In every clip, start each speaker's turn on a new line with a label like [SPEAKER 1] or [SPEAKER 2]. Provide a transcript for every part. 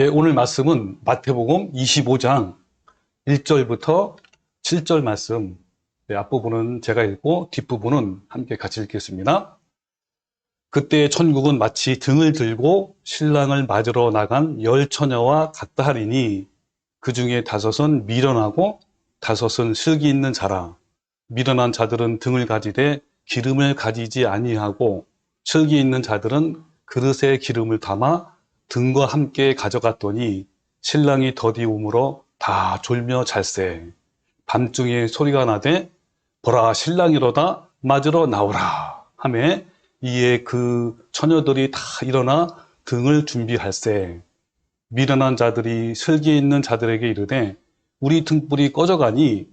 [SPEAKER 1] 예, 오늘 말씀은 마태복음 25장 1절부터 7절 말씀. 네, 앞부분은 제가 읽고 뒷부분은 함께 같이 읽겠습니다. 그때 천국은 마치 등을 들고 신랑을 맞으러 나간 열 처녀와 같다 하리니 그 중에 다섯은 미련하고 다섯은 슬기 있는 자라. 미련한 자들은 등을 가지되 기름을 가지지 아니하고 슬기 있는 자들은 그릇에 기름을 담아 등과 함께 가져갔더니 신랑이 더디움으로 다 졸며 잘세. 밤중에 소리가 나되 보라 신랑이로다 맞으러 나오라 하매 이에 그 처녀들이 다 일어나 등을 준비할세. 미련한 자들이 슬기 있는 자들에게 이르되 우리 등불이 꺼져가니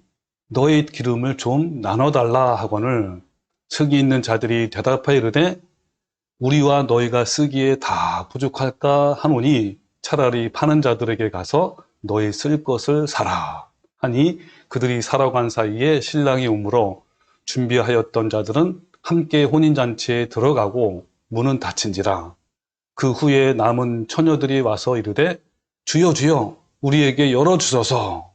[SPEAKER 1] 너의 기름을 좀 나눠달라 하거늘 슬기 있는 자들이 대답하여 이르되 우리와 너희가 쓰기에 다 부족할까 하노니 차라리 파는 자들에게 가서 너희 쓸 것을 사라 하니 그들이 사러 간 사이에 신랑이 오므로 준비하였던 자들은 함께 혼인잔치에 들어가고 문은 닫힌지라. 그 후에 남은 처녀들이 와서 이르되 주여 주여 우리에게 열어주소서.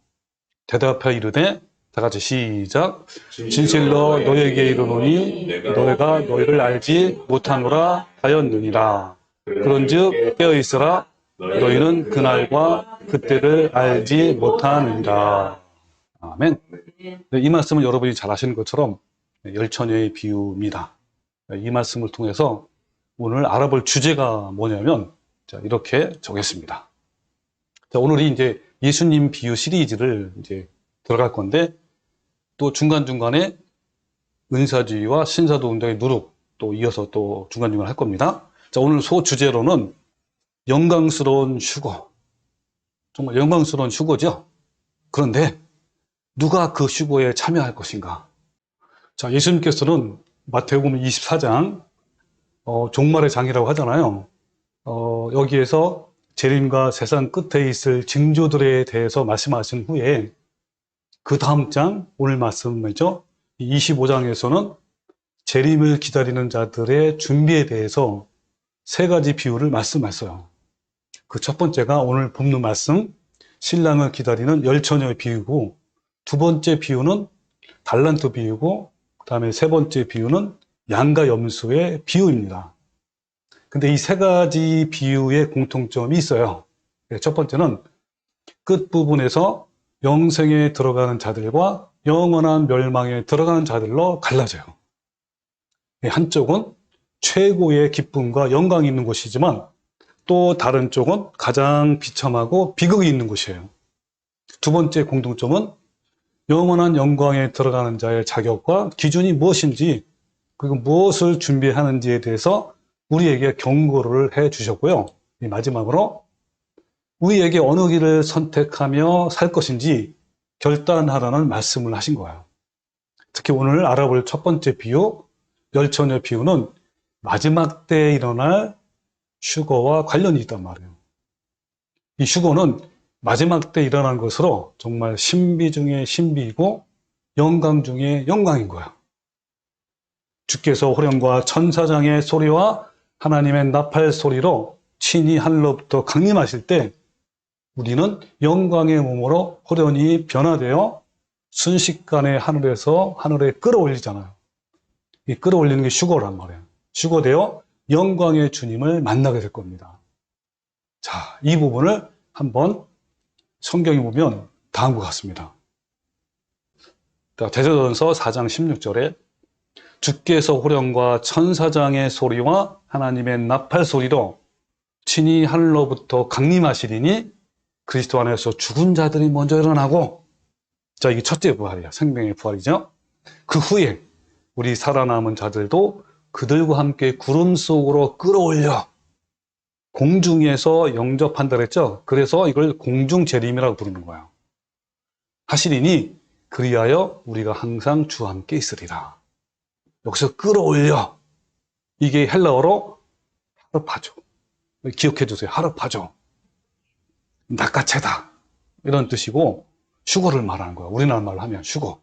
[SPEAKER 1] 대답하여 이르되 다 같이 시작. 진실로 너에게 이르노니 너희가 너희를 알지 못하노라 하였느니라. 그런즉 깨어있으라. 너희는 그날과 그때를 알지 못하느니라. 아멘. 네, 이 말씀을 여러분이 잘 아시는 것처럼 열처녀의 비유입니다. 이 말씀을 통해서 오늘 알아볼 주제가 뭐냐면 이렇게 정했습니다. 오늘이 이제 예수님 비유 시리즈를 이제 들어갈 건데 또 중간중간에 은사주의와 신사도 운동의 누룩 또 이어서 또 중간중간 할 겁니다. 자, 오늘 소주제로는 영광스러운 휴거. 정말 영광스러운 휴거죠. 그런데 누가 그 휴거에 참여할 것인가? 자, 예수님께서는 마태복음 24장 종말의 장이라고 하잖아요. 여기에서 재림과 세상 끝에 있을 징조들에 대해서 말씀하신 후에 그 다음 장, 오늘 말씀이죠. 25장에서는 재림을 기다리는 자들의 준비에 대해서 세 가지 비유를 말씀했어요. 그 첫 번째가 오늘 본문 말씀, 신랑을 기다리는 열처녀의 비유고, 두 번째 비유는 달란트 비유고, 그 다음에 세 번째 비유는 양과 염소의 비유입니다. 근데 이 세 가지 비유의 공통점이 있어요. 첫 번째는 끝부분에서 영생에 들어가는 자들과 영원한 멸망에 들어가는 자들로 갈라져요. 한쪽은 최고의 기쁨과 영광이 있는 곳이지만 또 다른 쪽은 가장 비참하고 비극이 있는 곳이에요. 두 번째 공통점은 영원한 영광에 들어가는 자의 자격과 기준이 무엇인지 그리고 무엇을 준비하는지에 대해서 우리에게 경고를 해 주셨고요. 마지막으로 우리에게 어느 길을 선택하며 살 것인지 결단하라는 말씀을 하신 거예요. 특히 오늘 알아볼 첫 번째 비유, 열처녀 비유는 마지막 때에 일어날 휴거와 관련이 있단 말이에요. 이 휴거는 마지막 때 일어난 것으로 정말 신비 중에 신비이고 영광 중에 영광인 거예요. 주께서 호령과 천사장의 소리와 하나님의 나팔 소리로 친히 하늘로부터 강림하실 때 우리는 영광의 몸으로 호련히 변화되어 순식간에 하늘에서 하늘에 끌어올리잖아요. 이 끌어올리는 게 휴거란 말이에요. 휴거되어 영광의 주님을 만나게 될 겁니다. 자, 이 부분을 한번 성경에 보면 다음과 같습니다. 데살로니가서 4장 16절에 주께서 호령과 천사장의 소리와 하나님의 나팔 소리로 친히 하늘로부터 강림하시리니 그리스도 안에서 죽은 자들이 먼저 일어나고, 자, 이게 첫째 부활이에요. 생명의 부활이죠. 그 후에 우리 살아남은 자들도 그들과 함께 구름 속으로 끌어올려 공중에서 영접한다 그랬죠. 그래서 이걸 공중재림이라고 부르는 거예요. 하시리니 그리하여 우리가 항상 주와 함께 있으리라. 여기서 끌어올려. 이게 헬라어로 하르파죠. 기억해 주세요. 하르파죠. 낚아채다 이런 뜻이고 휴거를 말하는 거야. 우리나라 말로 하면 휴거.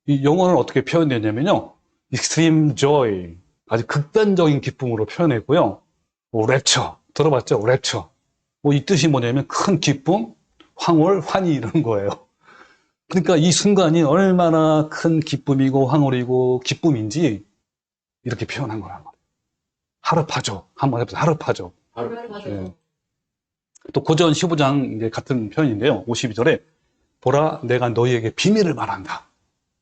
[SPEAKER 1] 이 영어는 어떻게 표현되냐면요, extreme joy, 아주 극단적인 기쁨으로 표현했고요. 랩처 들어봤죠? 랩처. 이 뜻이 뭐냐면 큰 기쁨, 황홀, 환희 이런 거예요. 그러니까 이 순간이 얼마나 큰 기쁨이고 황홀이고 기쁨인지 이렇게 표현한 거란 말이에요. 하릅하죠. 한번 해보세요. 하릅하죠. 예. 또 고전 15장 이제 같은 표현인데요. 52절에 보라 내가 너희에게 비밀을 말한다.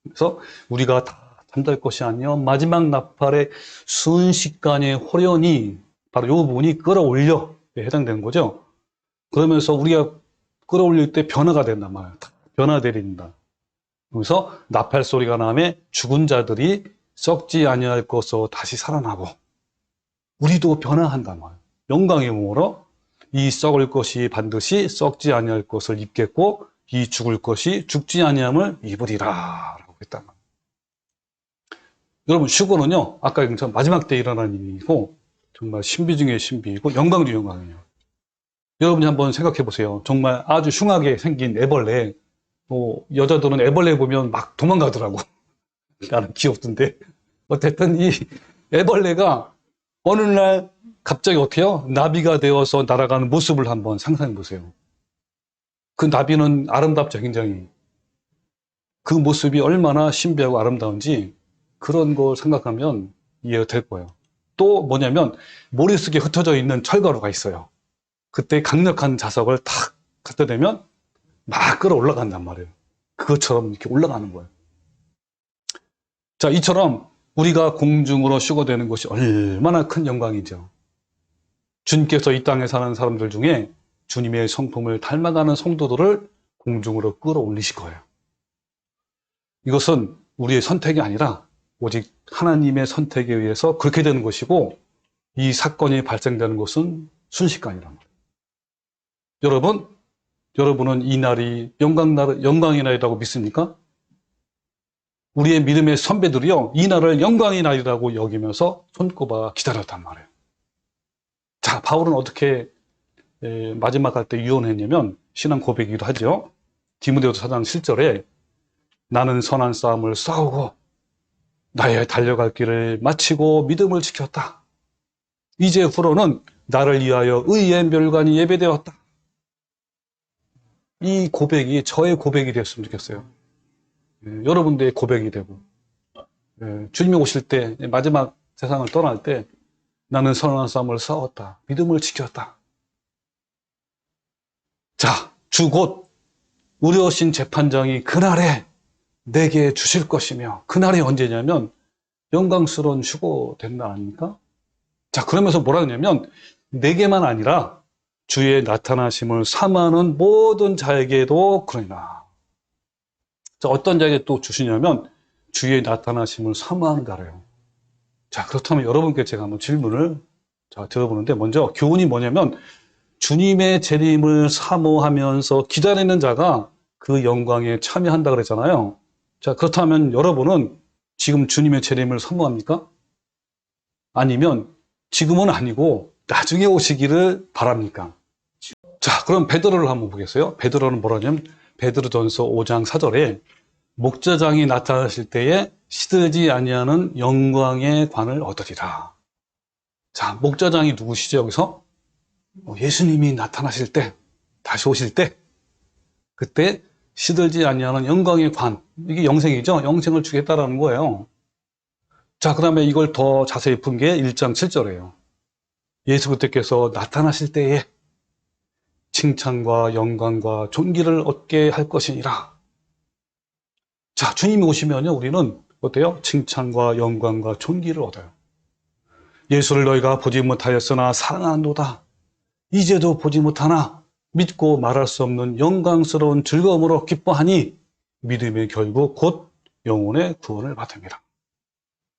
[SPEAKER 1] 그래서 우리가 다 잠잘 것이 아니요 마지막 나팔의 순식간에 호련히 바로 이 부분이 끌어올려 해당되는 거죠. 그러면서 우리가 끌어올릴 때 변화가 된단 말이에요. 변화되린다. 그래서 나팔 소리가 나면 죽은 자들이 썩지 아니할 것으로 다시 살아나고 우리도 변화한단 말이에요. 영광의 몸으로 이 썩을 것이 반드시 썩지 아니할 것을 입겠고 이 죽을 것이 죽지 아니함을 입으리라 라고 했단 말이에요. 여러분 휴거는요 아까 얘기한 것처럼 마지막 때 일어나는 일이고 정말 신비 중에 신비이고 영광 중에 영광이에요. 여러분이 한번 생각해 보세요. 정말 아주 흉하게 생긴 애벌레, 여자들은 애벌레 보면 막 도망가더라고. 나는 귀엽던데. 어쨌든 이 애벌레가 어느 날 갑자기 어때요? 나비가 되어서 날아가는 모습을 한번 상상해 보세요. 그 나비는 아름답죠, 굉장히. 그 모습이 얼마나 신비하고 아름다운지 그런 걸 생각하면 이해가 될 거예요. 또 뭐냐면 머릿속에 흩어져 있는 철가루가 있어요. 그때 강력한 자석을 탁 갖다 대면 막 끌어올라간단 말이에요. 그것처럼 이렇게 올라가는 거예요. 자, 이처럼 우리가 공중으로 휴거되는 것이 얼마나 큰 영광이죠. 주님께서 이 땅에 사는 사람들 중에 주님의 성품을 닮아가는 성도들을 공중으로 끌어올리실 거예요. 이것은 우리의 선택이 아니라 오직 하나님의 선택에 의해서 그렇게 되는 것이고 이 사건이 발생되는 것은 순식간이란 말이에요. 여러분은 이 날이 영광의 날이라고 믿습니까? 우리의 믿음의 선배들이요, 이 날을 영광의 날이라고 여기면서 손꼽아 기다렸단 말이에요. 자, 바울은 어떻게 마지막 할 때 유언했냐면 신앙 고백이기도 하죠. 디모데후서 4장 7절에 나는 선한 싸움을 싸우고 나의 달려갈 길을 마치고 믿음을 지켰다. 이제 후로는 나를 위하여 의의 멸관이 예배되었다. 이 고백이 저의 고백이 되었으면 좋겠어요. 여러분들의 고백이 되고 주님이 오실 때 마지막 세상을 떠날 때 나는 선한 싸움을 싸웠다. 믿음을 지켰다. 자, 주 곧 의로우신 재판장이 그날에 내게 주실 것이며 그날이 언제냐면 영광스러운 휴거 된 날 아닙니까? 자, 그러면서 뭐라 하냐면 내게만 아니라 주의 나타나심을 사모하는 모든 자에게도 그러나. 자, 어떤 자에게 또 주시냐면 주의 나타나심을 사모하는 자래요. 자, 그렇다면 여러분께 제가 한번 질문을 들어보는데 먼저 교훈이 뭐냐면 주님의 재림을 사모하면서 기다리는 자가 그 영광에 참여한다 그랬잖아요. 자, 그렇다면 여러분은 지금 주님의 재림을 사모합니까? 아니면 지금은 아니고 나중에 오시기를 바랍니까? 자, 그럼 베드로를 한번 보겠어요. 베드로는 뭐라냐면 베드로전서 5장 4절에 목자장이 나타나실 때에 시들지 아니하는 영광의 관을 얻으리라. 자, 목자장이 누구시죠, 여기서? 예수님이 나타나실 때, 다시 오실 때, 그때 시들지 아니하는 영광의 관, 이게 영생이죠. 영생을 주겠다라는 거예요. 자, 그 다음에 이걸 더 자세히 푼 게 1장 7절이에요. 예수 그때께서 나타나실 때에 칭찬과 영광과 존귀를 얻게 할 것이니라. 자, 주님이 오시면요, 우리는 어때요? 칭찬과 영광과 존귀를 얻어요. 예수를 너희가 보지 못하였으나 사랑하노다. 이제도 보지 못하나 믿고 말할 수 없는 영광스러운 즐거움으로 기뻐하니 믿음의 결국 곧 영혼의 구원을 받음이라.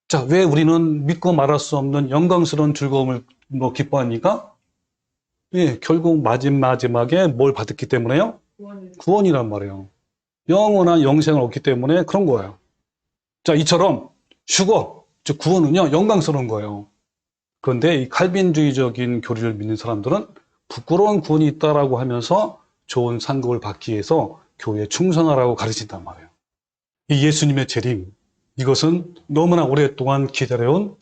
[SPEAKER 1] 자, 왜 우리는 믿고 말할 수 없는 영광스러운 즐거움을 기뻐합니까? 예, 결국 마지막에 뭘 받았기 때문에요? 구원이란 말이에요. 영원한 영생을 얻기 때문에 그런 거예요. 자, 이처럼 휴거, 즉 구원은요, 영광스러운 거예요. 그런데 이 칼빈주의적인 교리를 믿는 사람들은 부끄러운 구원이 있다라고 하면서 좋은 상급을 받기 위해서 교회에 충성하라고 가르친단 말이에요. 이 예수님의 재림, 이것은 너무나 오랫동안 기다려온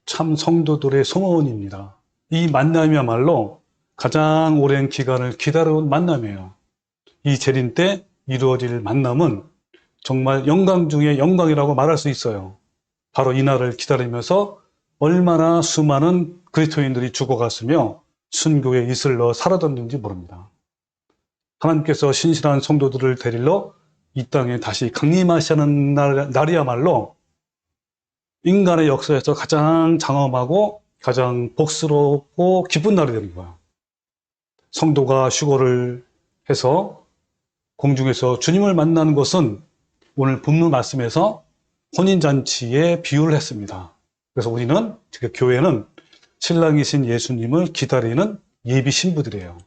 [SPEAKER 1] 참 성도들의 소원입니다. 이 만남이야말로 가장 오랜 기간을 기다려온 만남이에요. 이 재림 때 이루어질 만남은 정말 영광 중에 영광이라고 말할 수 있어요. 바로 이 날을 기다리면서 얼마나 수많은 그리스도인들이 죽어갔으며 순교의 이슬러 사라졌는지 모릅니다. 하나님께서 신실한 성도들을 데리러 이 땅에 다시 강림하시는 날이야말로 인간의 역사에서 가장 장엄하고 가장 복스럽고 기쁜 날이 되는 거예요. 성도가 휴거를 해서 공중에서 주님을 만나는 것은 오늘 본문 말씀에서 혼인잔치에 비유를 했습니다. 그래서 우리는, 즉 교회는 신랑이신 예수님을 기다리는 예비 신부들이에요.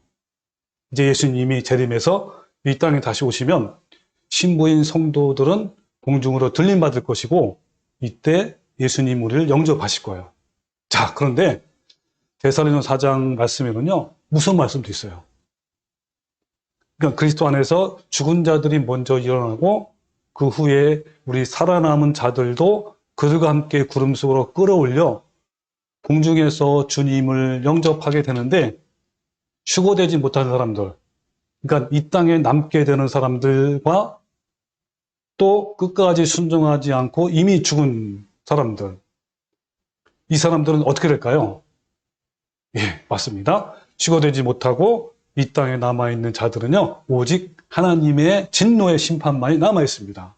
[SPEAKER 1] 이제 예수님이 재림해서 이 땅에 다시 오시면 신부인 성도들은 공중으로 들림받을 것이고 이때 예수님 우리를 영접하실 거예요. 자, 그런데 데살로니가 4장 말씀에는요, 무슨 말씀도 있어요. 그러니까 그리스도 안에서 죽은 자들이 먼저 일어나고 그 후에 우리 살아남은 자들도 그들과 함께 구름 속으로 끌어올려 공중에서 주님을 영접하게 되는데 휴거되지 못한 사람들, 그러니까 이 땅에 남게 되는 사람들과 또 끝까지 순종하지 않고 이미 죽은 사람들, 이 사람들은 어떻게 될까요? 예, 맞습니다. 휴거되지 못하고 이 땅에 남아있는 자들은요, 오직 하나님의 진노의 심판만이 남아있습니다.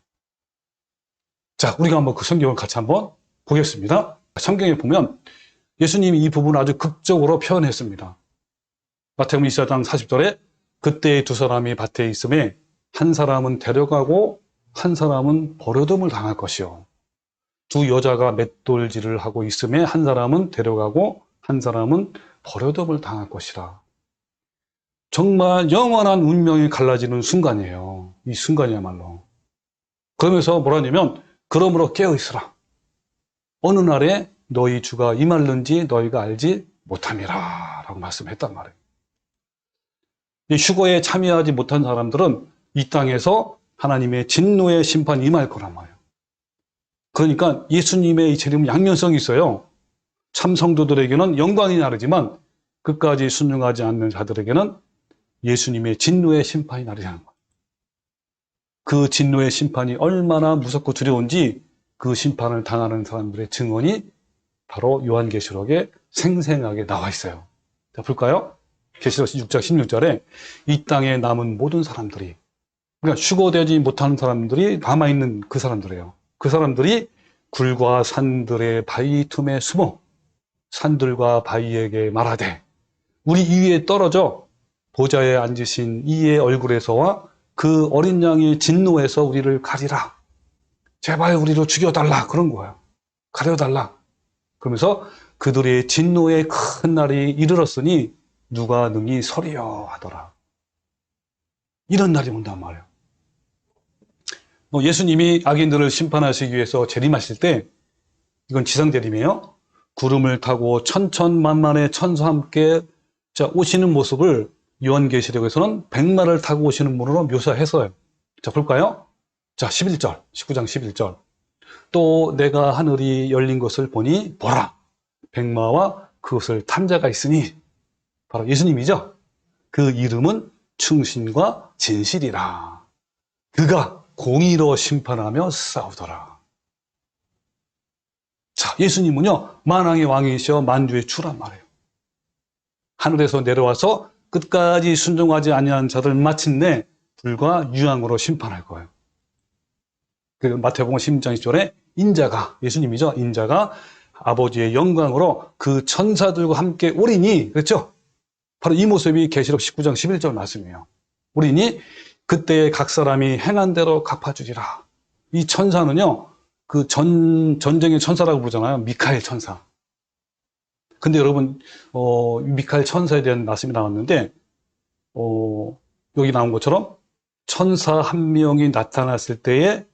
[SPEAKER 1] 자, 우리가 한번 그 성경을 같이 한번 보겠습니다. 성경에 보면 예수님이 이 부분을 아주 극적으로 표현했습니다. 마태복음 24장 40절에 그때 두 사람이 밭에 있음에 한 사람은 데려가고 한 사람은 버려둠을 당할 것이요. 두 여자가 맷돌질을 하고 있음에 한 사람은 데려가고 한 사람은 버려둠을 당할 것이라. 정말 영원한 운명이 갈라지는 순간이에요. 이 순간이야말로. 그러면서 뭐라냐면 그러므로 깨어있으라. 어느 날에 너희 주가 임할는지 너희가 알지 못함이라 라고 말씀했단 말이에요. 이 휴거에 참여하지 못한 사람들은 이 땅에서 하나님의 진노의 심판이 임할 거란 말이에요. 그러니까 예수님의 이 재림은 양면성이 있어요. 참 성도들에게는 영광이 나르지만 끝까지 순종하지 않는 자들에게는 예수님의 진노의 심판이 나르다는 거예요. 그 진노의 심판이 얼마나 무섭고 두려운지 그 심판을 당하는 사람들의 증언이 바로 요한계시록에 생생하게 나와 있어요. 자, 볼까요? 계시록 6장 16절에 이 땅에 남은 모든 사람들이, 그러니까 휴거되지 못하는 사람들이 남아있는 그 사람들이에요. 그 사람들이 굴과 산들의 바위 틈에 숨어 산들과 바위에게 말하되 우리 이 위에 떨어져 보좌에 앉으신 이의 얼굴에서와 그 어린 양의 진노에서 우리를 가리라. 제발 우리를 죽여달라. 그런 거예요. 가려달라. 그러면서 그들의 진노의 큰 날이 이르렀으니 누가 능히 서리여 하더라. 이런 날이 온단 말이에요. 예수님이 악인들을 심판하시기 위해서 재림하실 때, 이건 지상재림이에요. 구름을 타고 천천만만의 천사와 함께 오시는 모습을 요한계시록에서는 백마를 타고 오시는 분으로 묘사했어요. 자, 볼까요? 자, 11절, 19장 11절. 또 내가 하늘이 열린 것을 보니 보라, 백마와 그것을 탄 자가 있으니, 바로 예수님이죠. 그 이름은 충신과 진실이라. 그가 공의로 심판하며 싸우더라. 자, 예수님은요, 만왕의 왕이시여 만주의 주란 말이에요. 하늘에서 내려와서 끝까지 순종하지 아니한 자들 마침내 불과 유황으로 심판할 거예요. 그 마태복음 16장 10절에 인자가, 예수님이죠. 인자가 아버지의 영광으로 그 천사들과 함께 오리니, 그렇죠? 바로 이 모습이 계시록 19장 11절 말씀이에요. 오리니 그때 각 사람이 행한 대로 갚아주리라. 이 천사는요, 그 전쟁의 천사라고 부르잖아요. 미카엘 천사. 근데 여러분, 미카엘 천사에 대한 말씀이 나왔는데, 여기 나온 것처럼 천사 한 명이 나타났을 때에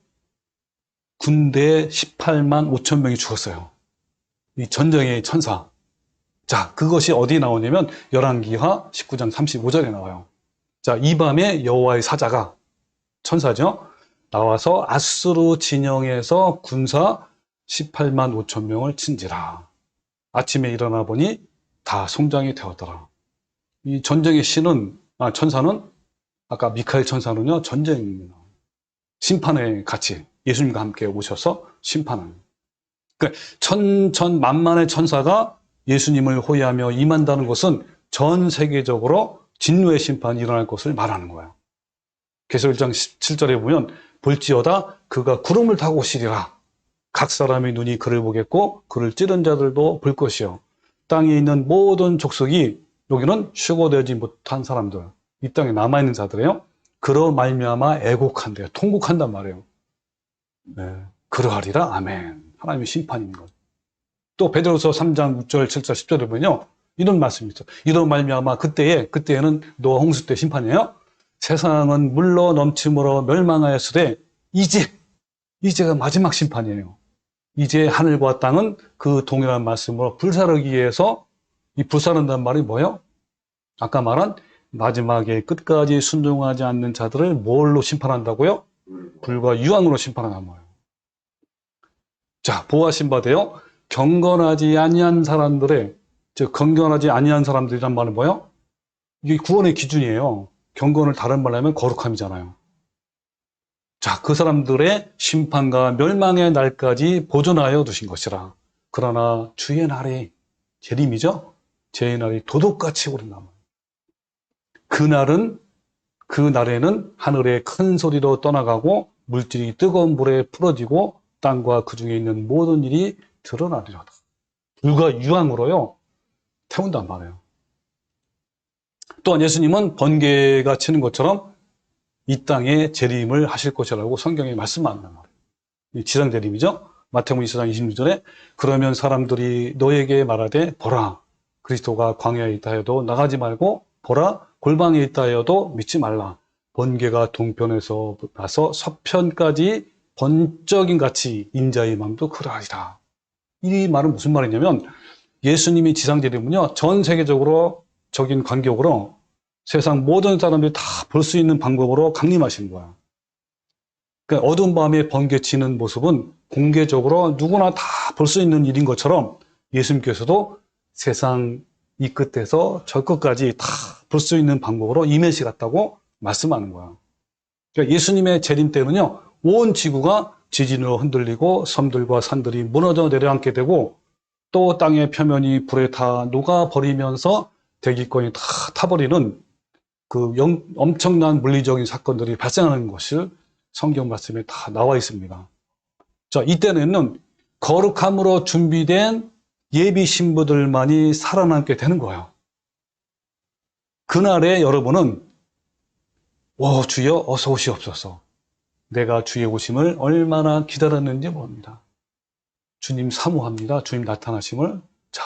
[SPEAKER 1] 군대 18만 5천 명이 죽었어요. 이 전쟁의 천사. 자, 그것이 어디 나오냐면 열왕기하 19장 35절에 나와요. 자, 이 밤에 여호와의 사자가, 천사죠, 나와서 아수르 진영에서 군사 18만 5천 명을 친지라. 아침에 일어나 보니 다 송장이 되었더라. 이 전쟁의 천사는, 아까 미카엘 천사는요, 전쟁입니다. 심판의 같이 예수님과 함께 오셔서 심판하는. 그러니까 천만만의 천사가 예수님을 호위하며 임한다는 것은 전 세계적으로 진노의 심판이 일어날 것을 말하는 거예요. 계시록 1장 7절에 보면 볼지어다 그가 구름을 타고 오시리라. 각 사람의 눈이 그를 보겠고 그를 찌른 자들도 볼 것이요. 땅에 있는 모든 족속이, 여기는 휴거되지 못한 사람들, 이 땅에 남아있는 자들이에요. 그러 말미암아 애곡한대요. 통곡한단 말이에요. 네. 그러하리라. 아멘. 하나님의 심판인 것. 또 베드로서 3장 6절, 7절, 10절에 보면요, 이런 말씀이 있죠. 이러 말미암아 그때에는 노아 홍수 때 심판이에요. 세상은 물로 넘침으로 멸망하였으되 이제가 마지막 심판이에요. 이제 하늘과 땅은 그 동일한 말씀으로 불사르기 위해서, 이 불사른다는 말이 뭐예요? 아까 말한 마지막에 끝까지 순종하지 않는 자들을 뭘로 심판한다고요? 불과 유황으로 심판한단 말이에요. 자, 보호하신 바 되어 경건하지 아니한 사람들의, 즉 경건하지 아니한 사람들이란 말은 뭐예요? 이게 구원의 기준이에요. 경건을 다른 말로 하면 거룩함이잖아요. 자, 그 사람들의 심판과 멸망의 날까지 보존하여 두신 것이라. 그러나 주의 날이, 재림이죠? 주의 날이 도둑같이 오른단 말이에요. 그 날에는 하늘에 큰 소리로 떠나가고 물질이 뜨거운 물에 풀어지고 땅과 그 중에 있는 모든 일이 드러나리로다. 불과 유황으로요, 태운단 말이에요. 또한 예수님은 번개가 치는 것처럼 이 땅에 재림을 하실 것이라고 성경에 말씀한단 말이에요. 지상 재림이죠. 마태복음 24장 26절에 그러면 사람들이 너에게 말하되 보라, 그리스도가 광야에 있다 해도 나가지 말고 보라, 골방에 있다 해도 믿지 말라. 번개가 동편에서 나서 서편까지 번쩍인 같이 인자의 마음도 그러하리라. 이 말은 무슨 말이냐면, 예수님이 지상 재림은요, 전 세계적으로 적인 간격으로 세상 모든 사람들이 다 볼 수 있는 방법으로 강림하시는 거야. 그러니까 어두운 밤에 번개치는 모습은 공개적으로 누구나 다 볼 수 있는 일인 것처럼 예수님께서도 세상 이 끝에서 저 끝까지 다 볼 수 있는 방법으로 임해시갔다고 말씀하는 거야. 그러니까 예수님의 재림 때는요, 온 지구가 지진으로 흔들리고 섬들과 산들이 무너져 내려앉게 되고 또 땅의 표면이 불에 타 녹아버리면서 대기권이 다 타버리는 그 엄청난 물리적인 사건들이 발생하는 것을 성경 말씀에 다 나와 있습니다. 자, 이때는 거룩함으로 준비된 예비 신부들만이 살아남게 되는 거예요. 그날에 여러분은 주여 어서 오시옵소서. 내가 주의 오심을 얼마나 기다렸는지 모릅니다. 주님 사모합니다. 주님 나타나심을. 자,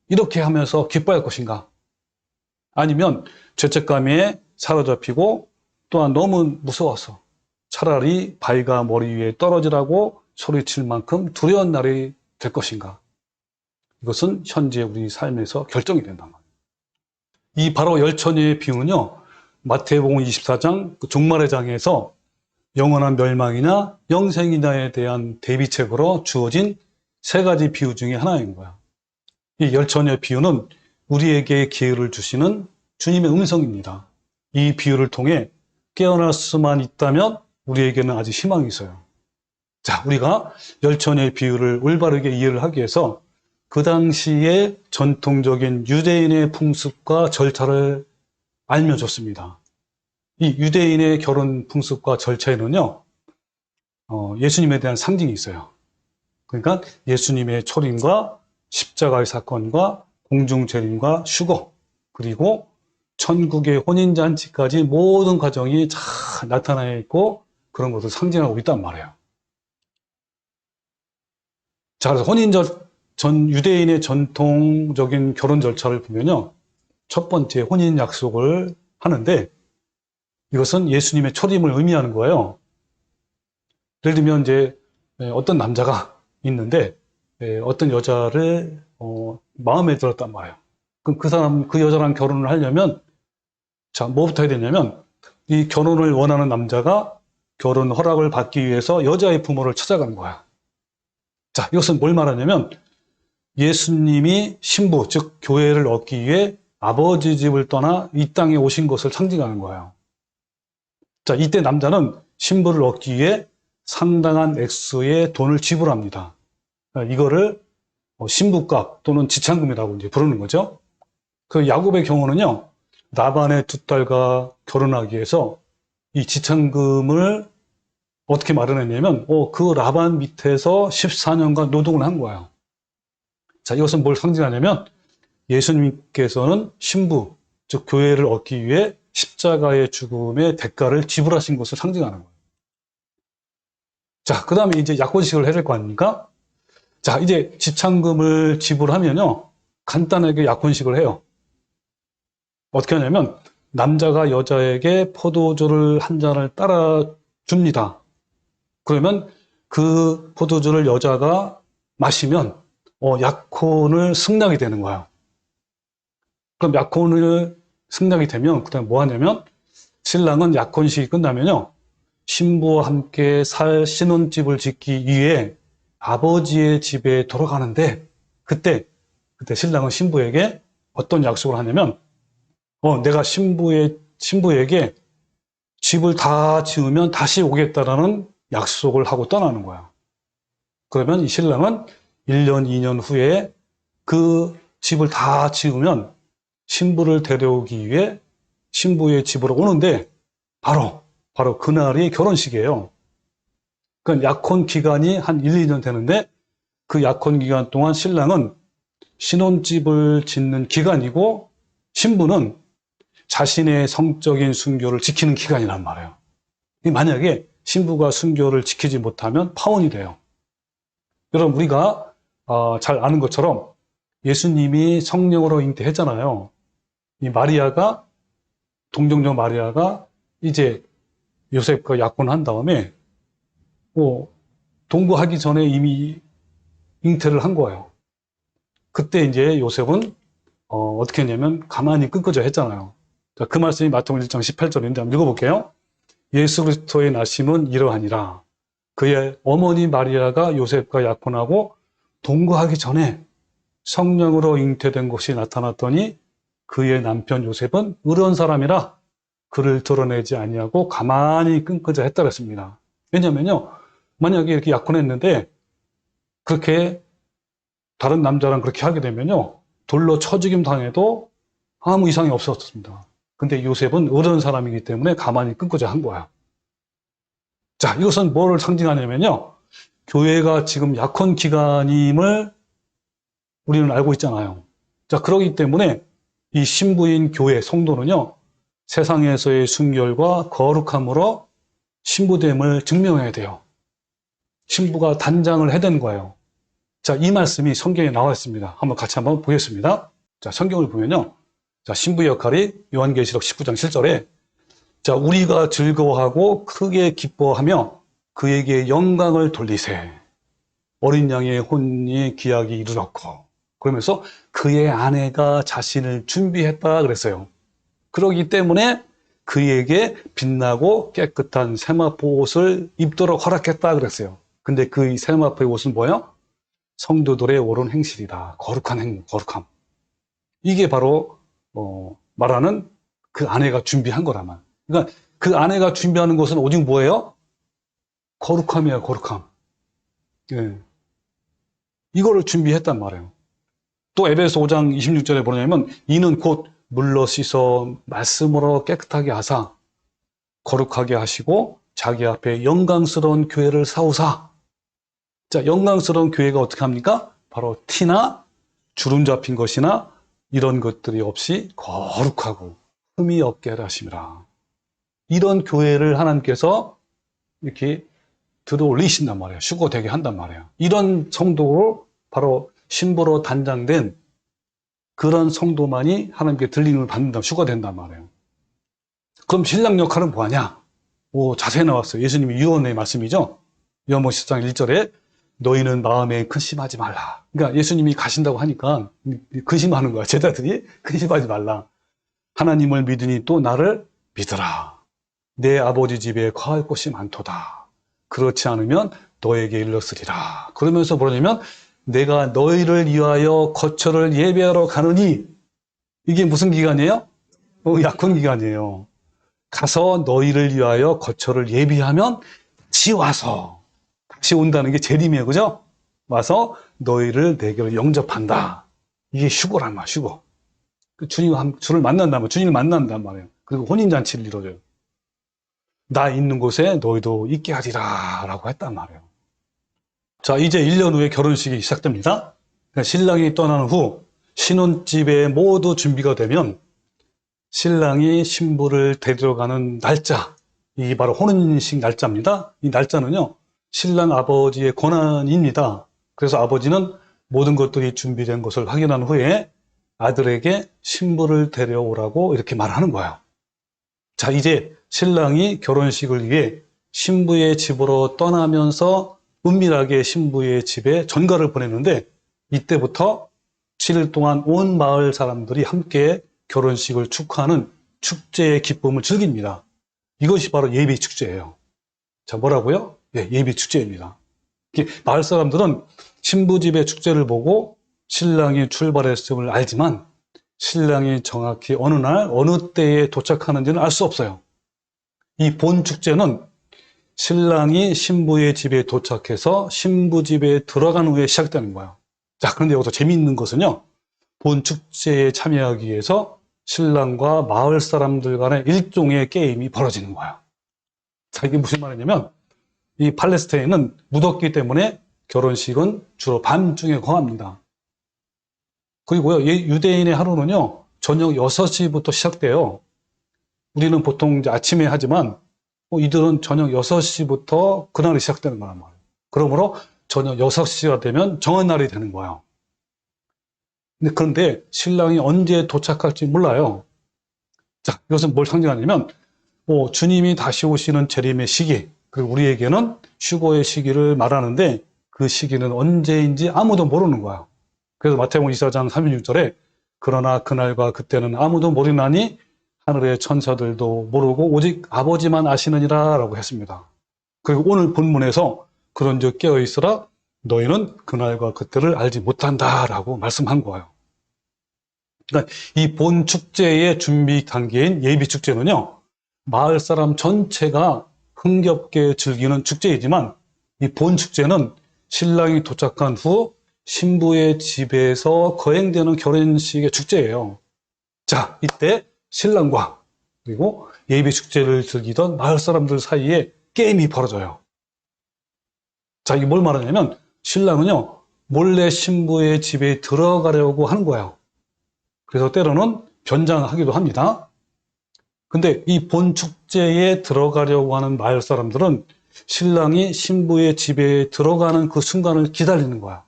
[SPEAKER 1] 이렇게 하면서 기뻐할 것인가? 아니면 죄책감에 사로잡히고 또한 너무 무서워서 차라리 바위가 머리 위에 떨어지라고 소리칠 만큼 두려운 날이 될 것인가? 이것은 현재 우리 삶에서 결정이 된단 말이에요. 이 바로 열처녀의 비유는요, 마태복음 24장 종말의 장에서 영원한 멸망이나 영생이나에 대한 대비책으로 주어진 세 가지 비유 중에 하나인 거야. 이 열처녀의 비유는 우리에게 기회를 주시는 주님의 음성입니다. 이 비유를 통해 깨어날 수만 있다면 우리에게는 아직 희망이 있어요. 자, 우리가 열처녀의 비유를 올바르게 이해를 하기 위해서 그 당시의 전통적인 유대인의 풍습과 절차를 알면 좋습니다. 이 유대인의 결혼 풍습과 절차에는요, 예수님에 대한 상징이 있어요. 그러니까 예수님의 초림과 십자가의 사건과 공중재림과 휴거, 그리고 천국의 혼인잔치까지 모든 과정이 잘 나타나 있고 그런 것을 상징하고 있단 말이에요. 자, 그래서 유대인의 전통적인 결혼 절차를 보면요, 첫 번째 혼인 약속을 하는데 이것은 예수님의 초림을 의미하는 거예요. 예를 들면 이제 어떤 남자가 있는데 어떤 여자를 마음에 들었단 말이에요. 그럼 그 여자랑 결혼을 하려면, 자, 뭐부터 해야 되냐면 이 결혼을 원하는 남자가 결혼 허락을 받기 위해서 여자의 부모를 찾아간 거야. 자, 이것은 뭘 말하냐면 예수님이 신부, 즉 교회를 얻기 위해 아버지 집을 떠나 이 땅에 오신 것을 상징하는 거예요. 자, 이때 남자는 신부를 얻기 위해 상당한 액수의 돈을 지불합니다. 이거를 신부값 또는 지참금이라고 이제 부르는 거죠. 그 야곱의 경우는요, 라반의 두 딸과 결혼하기 위해서 이 지참금을 어떻게 마련했냐면, 그 라반 밑에서 14년간 노동을 한 거예요. 자, 이것은 뭘 상징하냐면, 예수님께서는 신부, 즉 교회를 얻기 위해 십자가의 죽음의 대가를 지불하신 것을 상징하는 거예요. 자, 그 다음에 이제 약혼식을 해야 될 거 아닙니까? 자, 이제 지참금을 지불하면요, 간단하게 약혼식을 해요. 어떻게 하냐면, 남자가 여자에게 포도주를 한 잔을 따라 줍니다. 그러면 그 포도주를 여자가 마시면, 약혼을 승낙이 되는 거예요. 그럼 약혼을 승낙이 되면, 그 다음에 뭐 하냐면, 신랑은 약혼식이 끝나면요, 신부와 함께 살 신혼집을 짓기 위해 아버지의 집에 돌아가는데, 그때 신랑은 신부에게 어떤 약속을 하냐면, 내가 신부에게 집을 다 지으면 다시 오겠다라는 약속을 하고 떠나는 거야. 그러면 이 신랑은 1년, 2년 후에 그 집을 다 지으면 신부를 데려오기 위해 신부의 집으로 오는데 바로 그날이 결혼식이에요. 그러니까 약혼 기간이 한 1, 2년 되는데 그 약혼 기간 동안 신랑은 신혼집을 짓는 기간이고 신부는 자신의 성적인 순교를 지키는 기간이란 말이에요. 만약에 신부가 순교를 지키지 못하면 파혼이 돼요. 여러분, 우리가 잘 아는 것처럼 예수님이 성령으로 잉태했잖아요. 이 마리아가, 동정녀 마리아가 이제 요셉과 약혼한 다음에 동거하기 전에 이미 잉태를 한 거예요. 그때 이제 요셉은 어떻게 했냐면 가만히 끄끄져 했잖아요. 자, 그 말씀이 마태복음 1장 18절인데 한번 읽어볼게요. 예수 그리스도의 나심은 이러하니라. 그의 어머니 마리아가 요셉과 약혼하고 동거하기 전에 성령으로 잉태된 것이 나타났더니 그의 남편 요셉은 의로운 사람이라 그를 드러내지 아니하고 가만히 끄끄져 했다 그랬습니다. 왜냐면요, 만약에 이렇게 약혼했는데 그렇게 다른 남자랑 그렇게 하게 되면요, 돌로 쳐 죽임 당해도 아무 이상이 없었습니다. 근데 요셉은 의로운 사람이기 때문에 가만히 끄끄져 한 거야. 자, 이것은 뭐를 상징하냐면요, 교회가 지금 약혼 기간임을 우리는 알고 있잖아요. 자, 그렇기 때문에 이 신부인 교회 성도는요, 세상에서의 순결과 거룩함으로 신부됨을 증명해야 돼요. 신부가 단장을 해야 되는 거예요. 자, 이 말씀이 성경에 나와 있습니다. 같이 한번 보겠습니다. 자, 성경을 보면요, 자, 신부 역할이 요한계시록 19장 7절에 자, 우리가 즐거워하고 크게 기뻐하며 그에게 영광을 돌리세. 어린 양의 혼이 귀하게 이르렀고. 그러면서 그의 아내가 자신을 준비했다 그랬어요. 그러기 때문에 그에게 빛나고 깨끗한 세마포 옷을 입도록 허락했다 그랬어요. 근데 그 세마포의 옷은 뭐예요? 성도들의 옳은 행실이다. 거룩한 거룩함. 이게 바로 말하는 그 아내가 준비한 거라만. 그러니까 그 아내가 준비하는 것은 오직 뭐예요? 거룩함이야, 거룩함. 예. 이거를 준비했단 말이에요. 또 에베소 5장 26절에 뭐냐면 이는 곧 물로 씻어 말씀으로 깨끗하게 하사 거룩하게 하시고 자기 앞에 영광스러운 교회를 사오사. 자, 영광스러운 교회가 어떻게 합니까? 바로 티나 주름 잡힌 것이나 이런 것들이 없이 거룩하고 흠이 없게 하라 하심이라. 이런 교회를 하나님께서 이렇게 들어올리신단 말이에요. 휴거되게 한단 말이에요. 이런 성도로 바로 신부로 단장된 그런 성도만이 하나님께 들림을 받는다, 휴거된단 말이에요. 그럼 신랑 역할은 뭐하냐? 자세히 나왔어요. 예수님이 유언의 말씀이죠. 요한복음 10장 1절에 너희는 마음에 근심하지 말라. 그러니까 예수님이 가신다고 하니까 근심하는 거야. 제자들이 근심하지 말라. 하나님을 믿으니 또 나를 믿으라. 내 아버지 집에 거할 곳이 많도다. 그렇지 않으면 너에게 일렀으리라. 그러면서 뭐냐면 내가 너희를 위하여 거처를 예배하러 가느니 이게 무슨 기간이에요? 약혼 기간이에요. 가서 너희를 위하여 거처를 예비하면 다시 와서 다시 온다는 게 재림이에요. 그죠? 와서 너희를 내게로 영접한다. 이게 휴거란 말이야, 휴거. 주를 만난단 말이에요. 주님을 만난단 말이에요. 그리고 혼인잔치를 이루어줘요. 나 있는 곳에 너희도 있게 하리라 라고 했단 말이에요. 자, 이제 1년 후에 결혼식이 시작됩니다. 그러니까 신랑이 떠난 후 신혼집에 모두 준비가 되면 신랑이 신부를 데리러 가는 날짜, 이게 바로 혼인식 날짜입니다. 이 날짜는요, 신랑 아버지의 권한입니다. 그래서 아버지는 모든 것들이 준비된 것을 확인한 후에 아들에게 신부를 데려오라고 이렇게 말하는 거예요. 자, 이제 신랑이 결혼식을 위해 신부의 집으로 떠나면서 은밀하게 신부의 집에 전가를 보냈는데, 이때부터 7일 동안 온 마을 사람들이 함께 결혼식을 축하하는 축제의 기쁨을 즐깁니다. 이것이 바로 예비 축제예요. 자, 뭐라고요? 예, 예비 축제입니다. 마을 사람들은 신부 집의 축제를 보고 신랑이 출발했음을 알지만 신랑이 정확히 어느 날, 어느 때에 도착하는지는 알 수 없어요. 이 본 축제는 신랑이 신부의 집에 도착해서 신부 집에 들어간 후에 시작되는 거예요. 자, 그런데 여기서 재미있는 것은요, 본 축제에 참여하기 위해서 신랑과 마을 사람들 간의 일종의 게임이 벌어지는 거예요. 자, 이게 무슨 말이냐면, 이 팔레스타인은 무덥기 때문에 결혼식은 주로 밤중에 거합니다. 그리고요, 유대인의 하루는요, 저녁 6시부터 시작돼요. 우리는 보통 이제 아침에 하지만, 이들은 저녁 6시부터 그날이 시작되는 거란 말이에요. 그러므로 저녁 6시가 되면 정한 날이 되는 거예요. 그런데 신랑이 언제 도착할지 몰라요. 자, 이것은 뭘 상징하냐면, 주님이 다시 오시는 재림의 시기, 그리고 우리에게는 휴거의 시기를 말하는데 그 시기는 언제인지 아무도 모르는 거예요. 그래서 마태복음 24장 36절에 그러나 그날과 그때는 아무도 모르나니 하늘의 천사들도 모르고 오직 아버지만 아시느니라 라고 했습니다. 그리고 오늘 본문에서 그런즉 깨어있으라 너희는 그날과 그때를 알지 못한다 라고 말씀한 거예요. 그러니까 이 본 축제의 준비 단계인 예비 축제는요, 마을 사람 전체가 흥겹게 즐기는 축제이지만 이 본 축제는 신랑이 도착한 후 신부의 집에서 거행되는 결혼식의 축제예요. 자, 이때 신랑과 그리고 예비 축제를 즐기던 마을 사람들 사이에 게임이 벌어져요. 자, 이게 뭘 말하냐면 신랑은요, 몰래 신부의 집에 들어가려고 하는 거예요. 그래서 때로는 변장하기도 합니다. 근데 이 본 축제에 들어가려고 하는 마을 사람들은 신랑이 신부의 집에 들어가는 그 순간을 기다리는 거야.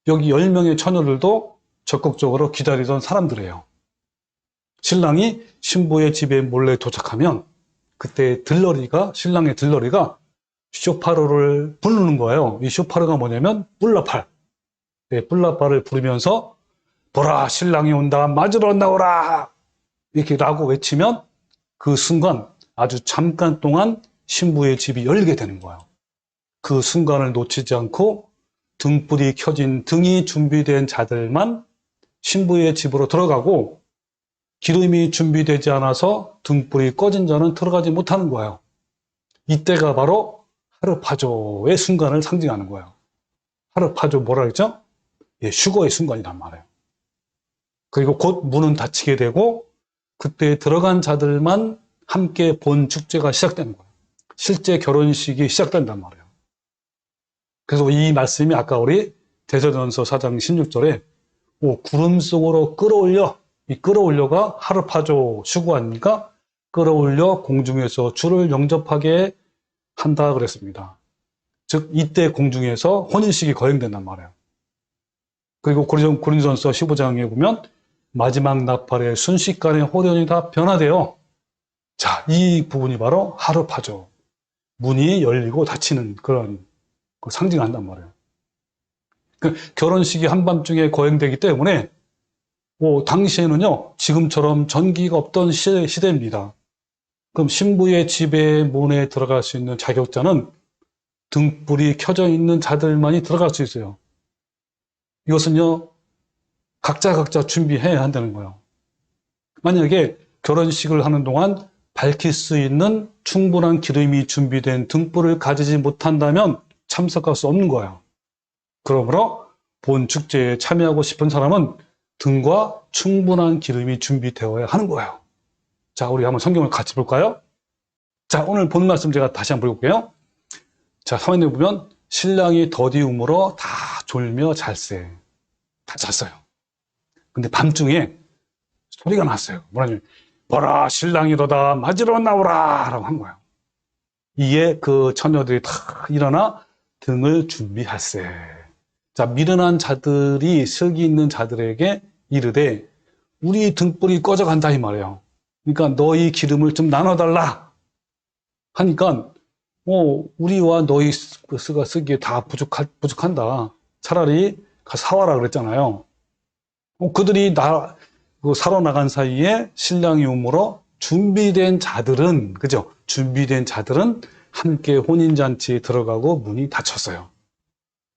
[SPEAKER 1] 여기 10명의 처녀들도 적극적으로 기다리던 사람들이에요. 신랑이 신부의 집에 몰래 도착하면 그때 신랑의 들러리가 쇼파로를 부르는 거예요. 이 쇼파로가 뭐냐면 뿔라팔. 네, 뿔라팔을 부르면서 보라 신랑이 온다 맞으러 나오라 이렇게 라고 외치면 그 순간 아주 잠깐 동안 신부의 집이 열리게 되는 거예요. 그 순간을 놓치지 않고 등불이 켜진 등이 준비된 자들만 신부의 집으로 들어가고 기름이 준비되지 않아서 등불이 꺼진 자는 들어가지 못하는 거예요. 이때가 바로 하르파조의 순간을 상징하는 거예요. 하르파조 뭐라 그랬죠? 예, 휴거의 순간이란 말이에요. 그리고 곧 문은 닫히게 되고 그때 들어간 자들만 함께 본 축제가 시작되는 거예요. 실제 결혼식이 시작된단 말이에요. 그래서 이 말씀이 아까 우리 데살로니가서 4장 16절에 구름 속으로 끌어올려, 이 끌어올려가 하르파조 휴거 아닙니까? 끌어올려 공중에서 주를 영접하게 한다 그랬습니다. 즉 이때 공중에서 혼인식이 거행된단 말이에요. 그리고 고린도전서 15장에 보면 마지막 나팔의 순식간에 호련이 다 변화되어, 자, 이 부분이 바로 하르파조, 문이 열리고 닫히는 그런 그 상징한단 말이에요. 결혼식이 한밤중에 거행되기 때문에 당시에는요 지금처럼 전기가 없던 시대입니다. 그럼 신부의 집에 문에 들어갈 수 있는 자격자는 등불이 켜져 있는 자들만이 들어갈 수 있어요. 이것은요 각자 준비해야 한다는 거예요. 만약에 결혼식을 하는 동안 밝힐 수 있는 충분한 기름이 준비된 등불을 가지지 못한다면 참석할 수 없는 거예요. 그러므로 본 축제에 참여하고 싶은 사람은 등과 충분한 기름이 준비되어야 하는 거예요. 자, 우리 한번 성경을 같이 볼까요? 자, 오늘 본 말씀 제가 다시 한번 볼게요. 자, 화면에 보면 신랑이 더디움으로 다 졸며 잘세. 다 잤어요. 근데 밤중에 소리가 났어요. 뭐라냐면, 보라, 신랑이로다, 맞으러 나오라! 라고 한 거예요. 이에 그 처녀들이 다 일어나 등을 준비할세. 자, 미련한 자들이 슬기 있는 자들에게 이르되, 우리 등불이 꺼져간다, 이 말이에요. 그러니까 너희 기름을 좀 나눠달라. 하니까, 우리와 너희 쓰기에 다 부족한다. 차라리 사와라 그랬잖아요. 그들이 사러 나간 사이에 신랑이 오므로 준비된 자들은, 그죠? 준비된 자들은 함께 혼인잔치에 들어가고 문이 닫혔어요.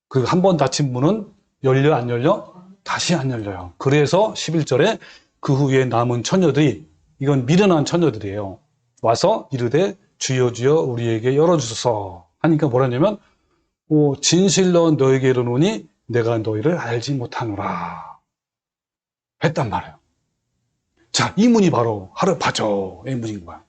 [SPEAKER 1] 그리고 한 번 닫힌 문은 열려, 안 열려? 다시 안 열려요. 그래서 11절에 그 후에 남은 처녀들이, 이건 미련한 처녀들이에요. 와서 이르되 주여 주여 우리에게 열어주소서 하니까 뭐라냐면, 진실로 너에게 이르노니 내가 너희를 알지 못하노라 했단 말이에요. 자, 이 문이 바로 하르파조의 문인 거야.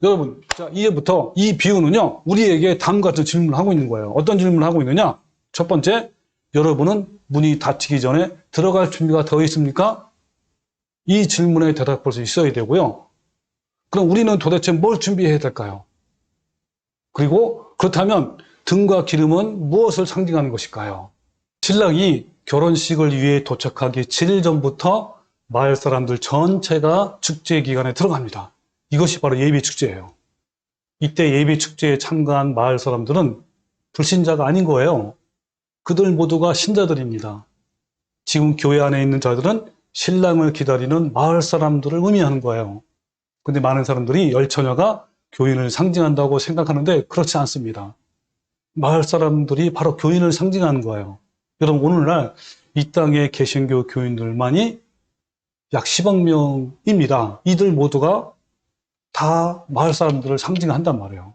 [SPEAKER 1] 여러분, 자, 이제부터 이 비유는요, 우리에게 다음과 같은 질문을 하고 있는 거예요. 어떤 질문을 하고 있느냐? 첫 번째, 여러분은 문이 닫히기 전에 들어갈 준비가 되어 있습니까? 이 질문에 대답할 수 있어야 되고요. 그럼 우리는 도대체 뭘 준비해야 될까요? 그리고 그렇다면 등과 기름은 무엇을 상징하는 것일까요? 신랑이 결혼식을 위해 도착하기 7일 전부터 마을 사람들 전체가 축제 기간에 들어갑니다. 이것이 바로 예비 축제예요. 이때 예비 축제에 참가한 마을 사람들은 불신자가 아닌 거예요. 그들 모두가 신자들입니다. 지금 교회 안에 있는 자들은 신랑을 기다리는 마을 사람들을 의미하는 거예요. 근데 많은 사람들이 열처녀가 교인을 상징한다고 생각하는데 그렇지 않습니다. 마을 사람들이 바로 교인을 상징하는 거예요. 여러분, 오늘날 이 땅의 개신교 교인들만이 약 10억 명입니다. 이들 모두가 다 마을 사람들을 상징한단 말이에요.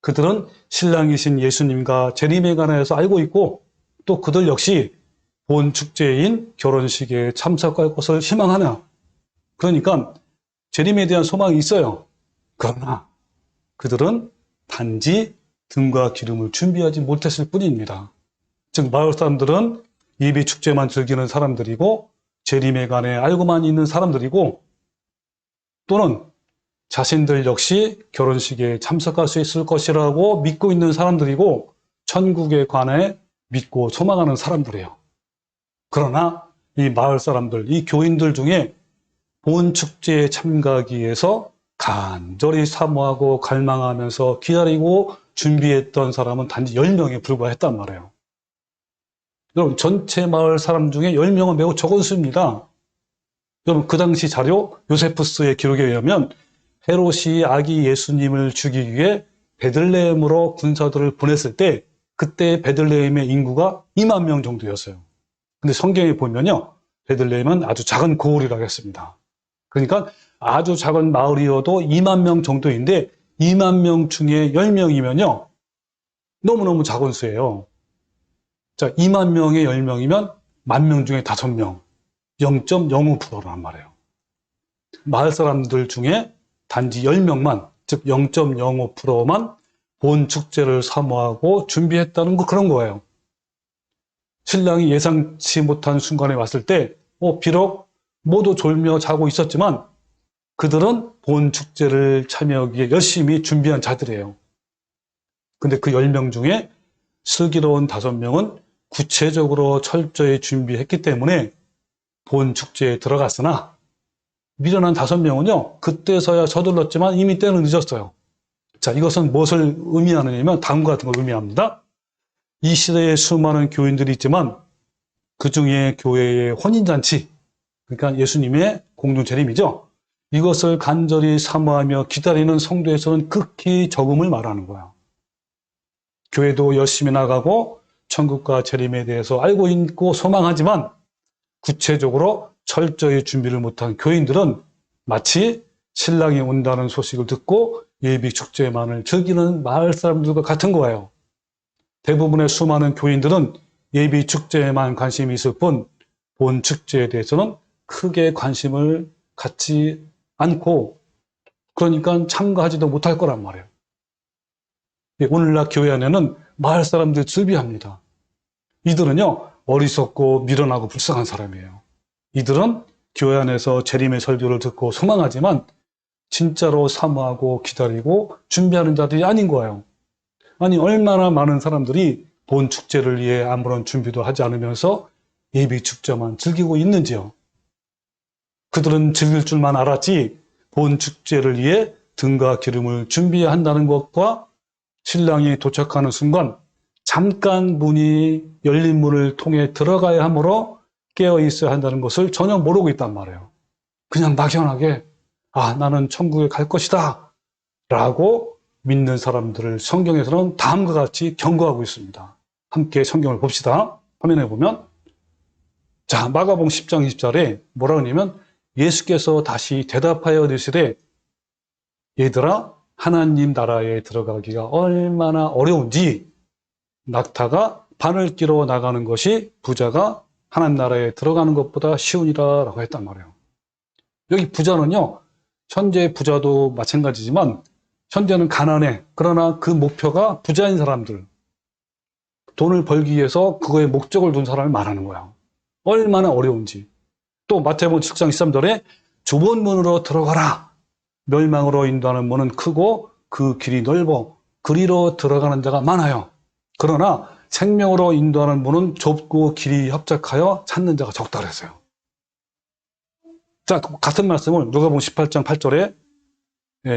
[SPEAKER 1] 그들은 신랑이신 예수님과 재림에 관해서 알고 있고, 또 그들 역시 본 축제인 결혼식에 참석할 것을 희망하나. 그러니까 재림에 대한 소망이 있어요. 그러나 그들은 단지 등과 기름을 준비하지 못했을 뿐입니다. 즉, 마을 사람들은 예비 축제만 즐기는 사람들이고, 재림에 관해 알고만 있는 사람들이고, 또는 자신들 역시 결혼식에 참석할 수 있을 것이라고 믿고 있는 사람들이고, 천국에 관해 믿고 소망하는 사람들이에요. 그러나 이 마을 사람들, 이 교인들 중에 본 축제에 참가하기 위해서 간절히 사모하고 갈망하면서 기다리고 준비했던 사람은 단지 10명에 불과했단 말이에요. 여러분, 전체 마을 사람 중에 10명은 매우 적은 수입니다. 여러분, 그 당시 자료 요세푸스의 기록에 의하면 헤롯이 아기 예수님을 죽이기 위해 베들레헴으로 군사들을 보냈을 때 그때 베들레헴의 인구가 2만 명 정도였어요. 근데 성경에 보면요, 베들레헴은 아주 작은 고을이라고 했습니다. 그러니까 아주 작은 마을이어도 2만 명 정도인데 2만 명 중에 10명이면요 너무너무 작은 수예요. 자, 2만 명에 10명이면 10,000명 중에 5명, 0.05%란 말이에요. 마을 사람들 중에 단지 10명만, 즉 0.05%만 본 축제를 사모하고 준비했다는 그런 거예요. 신랑이 예상치 못한 순간에 왔을 때 비록 모두 졸며 자고 있었지만 그들은 본 축제를 참여하기 위해 열심히 준비한 자들이에요. 근데 그 10명 중에 슬기로운 5명은 구체적으로 철저히 준비했기 때문에 본 축제에 들어갔으나 미련한 5명은요 그때서야 서둘렀지만 이미 때는 늦었어요. 자, 이것은 무엇을 의미하느냐면 다음과 같은 걸 의미합니다. 이 시대에 수많은 교인들이 있지만 그 중에 교회의 혼인잔치, 그러니까 예수님의 공중재림이죠. 이것을 간절히 사모하며 기다리는 성도의 수는 극히 적음을 말하는 거예요. 교회도 열심히 나가고 천국과 재림에 대해서 알고 있고 소망하지만 구체적으로 철저히 준비를 못한 교인들은 마치 신랑이 온다는 소식을 듣고 예비 축제만을 즐기는 마을 사람들과 같은 거예요. 대부분의 수많은 교인들은 예비 축제에만 관심이 있을 뿐 본 축제에 대해서는 크게 관심을 갖지 않고 그러니까 참가하지도 못할 거란 말이에요. 오늘날 교회 안에는 마을 사람들이 즐비합니다. 이들은요 어리석고 미련하고 불쌍한 사람이에요. 이들은 교회 안에서 재림의 설교를 듣고 소망하지만 진짜로 사모하고 기다리고 준비하는 자들이 아닌 거예요. 아니 얼마나 많은 사람들이 본 축제를 위해 아무런 준비도 하지 않으면서 예비 축제만 즐기고 있는지요. 그들은 즐길 줄만 알았지 본 축제를 위해 등과 기름을 준비해야 한다는 것과 신랑이 도착하는 순간 잠깐 문이 열린 문을 통해 들어가야 하므로 깨어 있어야 한다는 것을 전혀 모르고 있단 말이에요. 그냥 막연하게 나는 천국에 갈 것이다 라고 믿는 사람들을 성경에서는 다음과 같이 경고하고 있습니다. 함께 성경을 봅시다. 화면에 보면 자 마가복음 10장 20절에 뭐라 그러냐면 예수께서 다시 대답하여 이르시되 얘들아 하나님 나라에 들어가기가 얼마나 어려운지 낙타가 바늘 끼러 나가는 것이 부자가 하나님 나라에 들어가는 것보다 쉬우니라 라고 했단 말이에요. 여기 부자는요 현재 부자도 마찬가지지만 현재는 가난해. 그러나 그 목표가 부자인 사람들 돈을 벌기 위해서 그거에 목적을 둔 사람을 말하는 거예요. 얼마나 어려운지. 또 마태복음 7장 13절에 좁은 문으로 들어가라. 멸망으로 인도하는 문은 크고 그 길이 넓어 그리로 들어가는 자가 많아요. 그러나 생명으로 인도하는 문은 좁고 길이 협착하여 찾는 자가 적다 그랬어요. 자, 같은 말씀을 누가복음 18장 8절에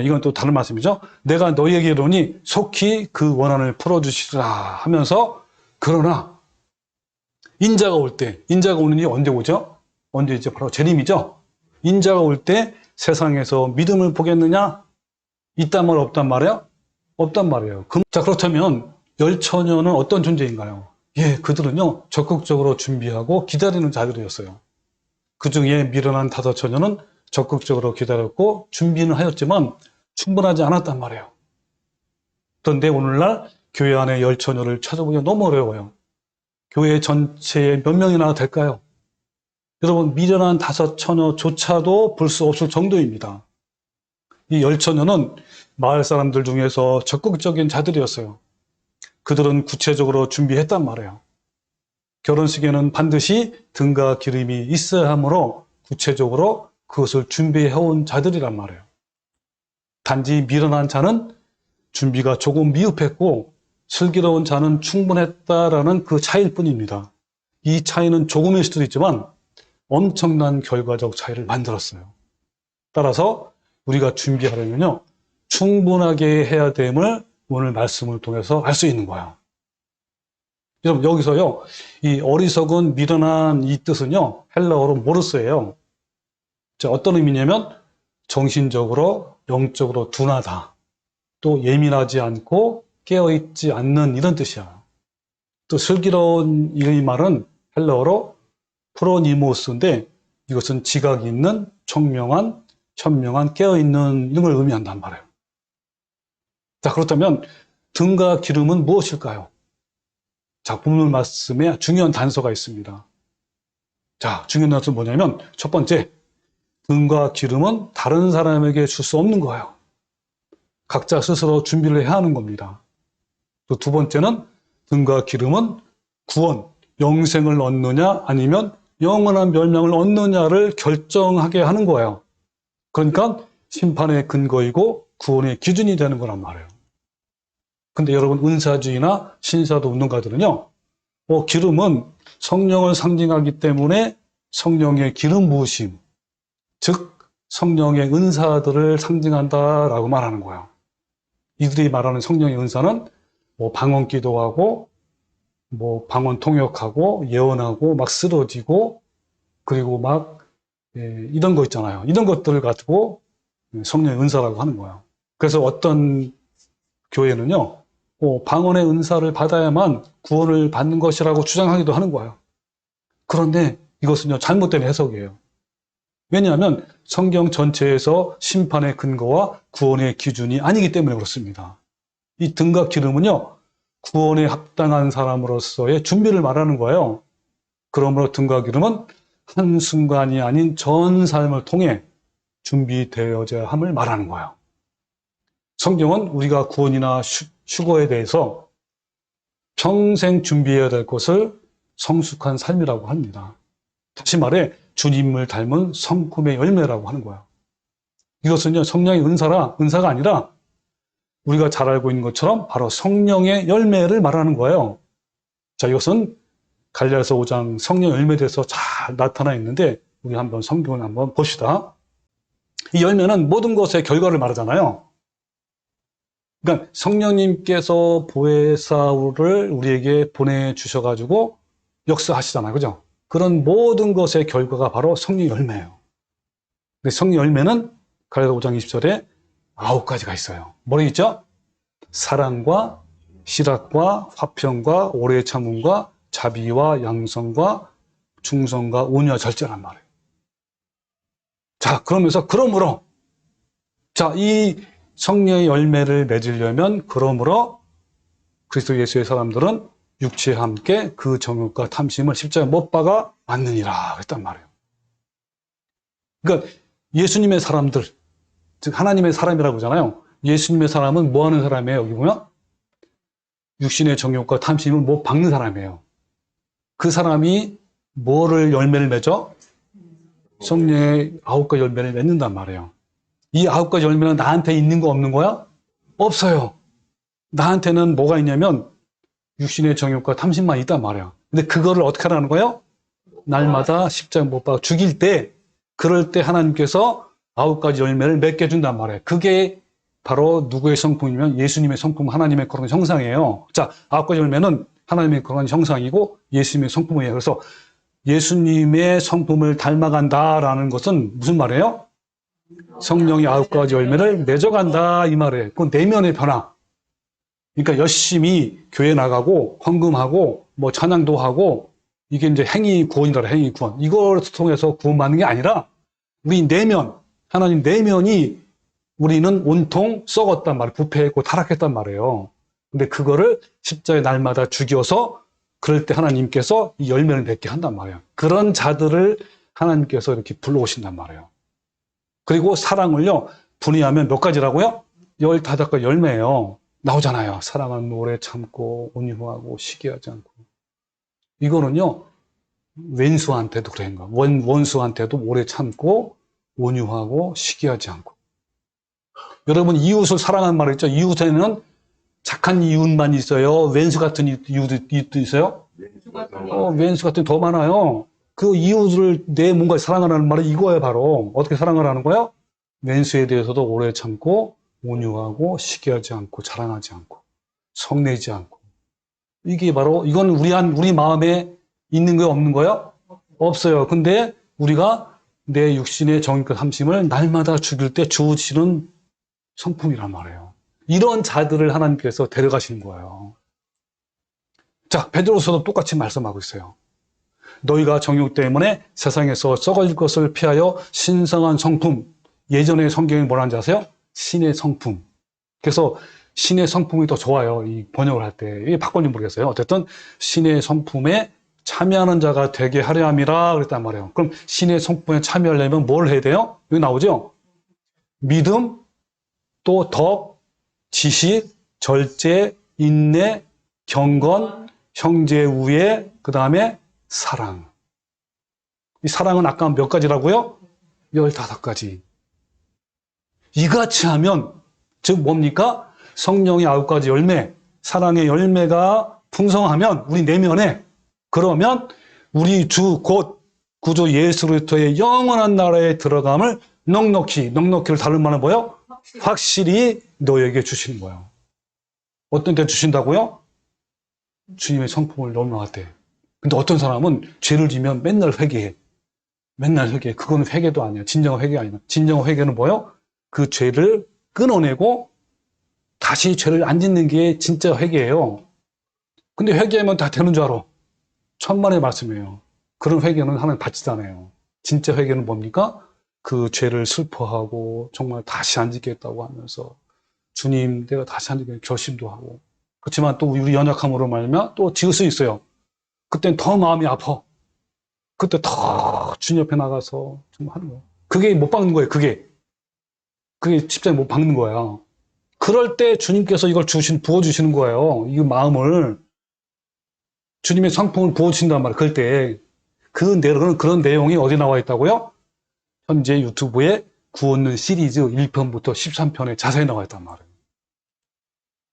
[SPEAKER 1] 이건 또 다른 말씀이죠. 내가 너희에게 이르노니 속히 그 원한을 풀어주시리라 하면서 그러나 인자가 올 때, 인자가 오는 게 언제 오죠? 언제죠? 바로 재림이죠. 인자가 올 때 세상에서 믿음을 보겠느냐? 있단 말 없단 말이에요? 없단 말이에요. 자, 그렇다면 열처녀는 어떤 존재인가요? 그들은요 적극적으로 준비하고 기다리는 자들이었어요. 그 중에 미련한 5처녀는 적극적으로 기다렸고 준비는 하였지만 충분하지 않았단 말이에요. 그런데 오늘날 교회 안에 열처녀를 찾아보기가 너무 어려워요. 교회 전체에 몇 명이나 될까요? 여러분 미련한 5처녀조차도 볼 수 없을 정도입니다. 이 열처녀는 마을 사람들 중에서 적극적인 자들이었어요. 그들은 구체적으로 준비했단 말이에요. 결혼식에는 반드시 등과 기름이 있어야 하므로 구체적으로 그것을 준비해온 자들이란 말이에요. 단지 미련한 자는 준비가 조금 미흡했고 슬기로운 자는 충분했다라는 그 차이일 뿐입니다. 이 차이는 조금일 수도 있지만 엄청난 결과적 차이를 만들었어요. 따라서 우리가 준비하려면요 충분하게 해야 됨을 오늘 말씀을 통해서 알 수 있는 거예요. 여러분 여기서요 이 어리석은 미련한 이 뜻은요 헬라어로 모르스예요. 어떤 의미냐면 정신적으로 영적으로 둔하다, 또 예민하지 않고 깨어있지 않는 이런 뜻이야. 또 슬기로운 이 말은 헬라어로 프로니모스인데 이것은 지각이 있는 총명한, 현명한, 깨어있는 이런 걸 의미한단 말이에요. 자, 그렇다면 등과 기름은 무엇일까요? 자, 본문 말씀에 중요한 단서가 있습니다. 자, 중요한 단서는 뭐냐면 첫 번째, 등과 기름은 다른 사람에게 줄 수 없는 거예요. 각자 스스로 준비를 해야 하는 겁니다. 또 두 번째는 등과 기름은 구원, 영생을 얻느냐 아니면 영원한 멸망을 얻느냐를 결정하게 하는 거예요. 그러니까 심판의 근거이고 구원의 기준이 되는 거란 말이에요. 근데 여러분 은사주의나 신사도 운동가들은요 기름은 성령을 상징하기 때문에 성령의 기름 부으심, 즉 성령의 은사들을 상징한다라고 말하는 거예요. 이들이 말하는 성령의 은사는 방언 기도하고 방언 통역하고 예언하고 막 쓰러지고 그리고 막 이런 거 있잖아요. 이런 것들을 가지고 성령의 은사라고 하는 거예요. 그래서 어떤 교회는요 방언의 은사를 받아야만 구원을 받는 것이라고 주장하기도 하는 거예요. 그런데 이것은요 잘못된 해석이에요. 왜냐하면 성경 전체에서 심판의 근거와 구원의 기준이 아니기 때문에 그렇습니다. 이 등각 기름은요, 구원에 합당한 사람으로서의 준비를 말하는 거예요. 그러므로 등각 기름은 한순간이 아닌 전 삶을 통해 준비되어야 함을 말하는 거예요. 성경은 우리가 구원이나 휴거에 대해서 평생 준비해야 될 것을 성숙한 삶이라고 합니다. 다시 말해 주님을 닮은 성품의 열매라고 하는 거예요. 이것은요, 성령의 은사가 아니라 우리가 잘 알고 있는 것처럼 바로 성령의 열매를 말하는 거예요. 자, 이것은 갈라디아서 5장 성령 열매에 대해서 잘 나타나 있는데 우리 한번 성경을 한번 봅시다. 이 열매는 모든 것의 결과를 말하잖아요. 그러니까 성령님께서 보혜사를 우리에게 보내주셔가지고 역사하시잖아요. 그죠? 그런 모든 것의 결과가 바로 성령 열매예요. 근데 성령 열매는 갈라디아서 5장 20절에 9가지가 있어요. 뭐가 있죠? 사랑과 실학과 화평과 오래 참음과 자비와 양성과 충성과 온유와 절제란 말이에요. 자, 그러므로 자, 이 성령의 열매를 맺으려면 그러므로 그리스도 예수의 사람들은 육체와 함께 그 정욕과 탐심을 십자가에 못 박아 맞느니라 그랬단 말이에요. 그러니까 예수님의 사람들, 즉 하나님의 사람이라고 하잖아요. 예수님의 사람은 뭐 하는 사람이에요? 여기 보면 육신의 정욕과 탐심을 못 박는 사람이에요. 그 사람이 뭐를 열매를 맺어? 성령의 9가지 열매를 맺는단 말이에요. 이 9가지 열매는 나한테 있는 거 없는 거야? 없어요. 나한테는 뭐가 있냐면 육신의 정욕과 탐심만 있단 말이야. 근데 그거를 어떻게 하라는 거예요? 날마다 십자가 못 박아 죽일 때, 그럴 때 하나님께서 9가지 열매를 맺게 해준단 말이에요. 그게 바로 누구의 성품이면 예수님의 성품, 하나님의 그런 형상이에요. 자, 9가지 열매는 하나님의 그런 형상이고 예수님의 성품이에요. 그래서 예수님의 성품을 닮아간다라는 것은 무슨 말이에요? 성령의 9가지 열매를 맺어간다 이 말이에요. 그건 내면의 변화. 그러니까 열심히 교회 나가고 헌금하고 뭐 찬양도 하고 이게 이제 행위 구원이다. 행위 구원. 이걸 통해서 구원받는 게 아니라 우리 내면, 하나님 내면이 우리는 온통 썩었단 말이에요. 부패했고 타락했단 말이에요. 근데 그거를 십자가의 날마다 죽여서 그럴 때 하나님께서 이 열매를 맺게 한단 말이에요. 그런 자들을 하나님께서 이렇게 불러오신단 말이에요. 그리고 사랑을요, 분이하면 몇 가지라고요? 15가지 열매예요. 나오잖아요. 사랑은 오래 참고 온유하고 시기하지 않고. 이거는요, 왼수한테도 그런 거예요. 원수한테도 오래 참고 온유하고 시기하지 않고. 여러분, 이웃을 사랑하는 말 있죠? 이웃에는 착한 이웃만 있어요? 왼수 같은 이웃도 있어요? 왼수 같은 더 많아요. 그 이웃을 내 뭔가 사랑하라는 말은 이거예요, 바로. 어떻게 사랑하라는 거예요? 왼수에 대해서도 오래 참고 온유하고 시기하지 않고 자랑하지 않고 성내지 않고. 이게 바로 이건 우리 마음에 있는 거예요, 없는 거예요? 없어요. 근데 우리가 내 육신의 정욕과 탐심을 날마다 죽일 때 주시는 성품이란 말이에요. 이런 자들을 하나님께서 데려가시는 거예요. 자, 베드로서도 똑같이 말씀하고 있어요. 너희가 정욕 때문에 세상에서 썩어질 것을 피하여 신성한 성품. 예전에 성경이 뭐라는지 아세요? 신의 성품. 그래서 신의 성품이 더 좋아요. 이 번역을 할 때. 이게 바꿨는지 모르겠어요. 어쨌든 신의 성품에 참여하는 자가 되게 하려 함이라 그랬단 말이에요. 그럼 신의 성품에 참여하려면 뭘 해야 돼요? 여기 나오죠? 믿음, 또 덕, 지식, 절제, 인내, 경건, 형제 우애, 그 다음에 사랑. 이 사랑은 아까 몇 가지라고요? 15가지. 이같이 하면, 즉 뭡니까? 성령의 9가지 열매, 사랑의 열매가 풍성하면 우리 내면에, 그러면 우리 주 곧 구주 예수 그리스도의 영원한 나라에 들어감을 넉넉히를 다룰 만한 뭐요? 확실히 너에게 주시는 거예요. 어떤 때 주신다고요? 주님의 성품을 넘어갈 때. 근데 어떤 사람은 죄를 지면 맨날 회개해. 맨날 회개해. 그건 회개도 아니야. 진정한 회개가 아니야. 진정한 회개는 뭐예요? 그 죄를 끊어내고 다시 죄를 안 짓는 게 진짜 회개예요. 근데 회개하면 다 되는 줄 알아. 천만의 말씀이에요. 그런 회개는 하나님 받지도 않아요. 진짜 회개는 뭡니까? 그 죄를 슬퍼하고 정말 다시 안 짓겠다고 하면서 주님, 내가 다시 안 짓겠다 결심도 하고. 그렇지만 또 우리 연약함으로 말미암아 또 지을 수 있어요. 그땐 더 마음이 아파. 그때 더 주님 옆에 나가서 좀 하는 거예요. 그게 못 박는 거예요. 그게 십자가에 못 박는 거야. 그럴 때 주님께서 이걸 부어주시는 거예요. 이 마음을 주님의 성품을 부어주신단 말이에요. 그럴 때 그런 내용이 어디 나와 있다고요? 현재 유튜브에 구원론 시리즈 1편부터 13편에 자세히 나와 있단 말이에요.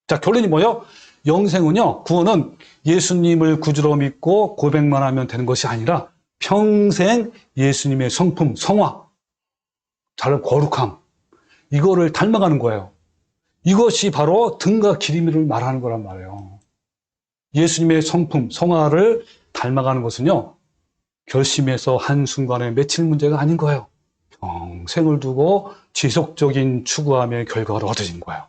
[SPEAKER 1] 자, 결론이 뭐예요? 영생은요, 구원은 예수님을 구주로 믿고 고백만 하면 되는 것이 아니라 평생 예수님의 성품, 성화, 잘 거룩함, 이거를 닮아가는 거예요. 이것이 바로 등과 기름을 말하는 거란 말이에요. 예수님의 성품, 성화를 닮아가는 것은요, 결심해서 한순간에 맺힐 문제가 아닌 거예요. 평생을 두고 지속적인 추구함의 결과로 얻어진 거예요.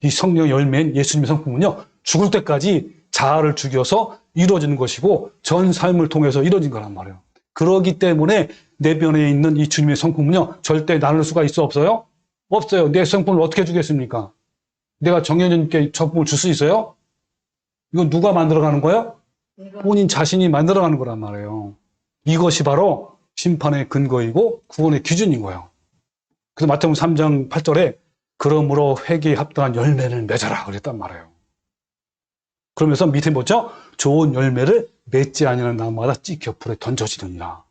[SPEAKER 1] 이 성령의 열매인 예수님의 성품은요, 죽을 때까지 자아를 죽여서 이루어지는 것이고 전 삶을 통해서 이루어진 거란 말이에요. 그러기 때문에 내면에 있는 이 주님의 성품은요, 절대 나눌 수가 있어 없어요? 없어요. 내 성품을 어떻게 주겠습니까? 내가 정해진께 성품을 줄 수 있어요? 이건 누가 만들어가는 거예요? 본인 자신이 만들어가는 거란 말이에요. 이것이 바로 심판의 근거이고 구원의 기준인 거예요. 그래서 마태복음 3장 8절에 그러므로 회개에 합당한 열매를 맺어라 그랬단 말이에요. 그러면서 밑에 뭐죠? 좋은 열매를 맺지 아니하는 나무마다 찢겨 불에 던져지느니라.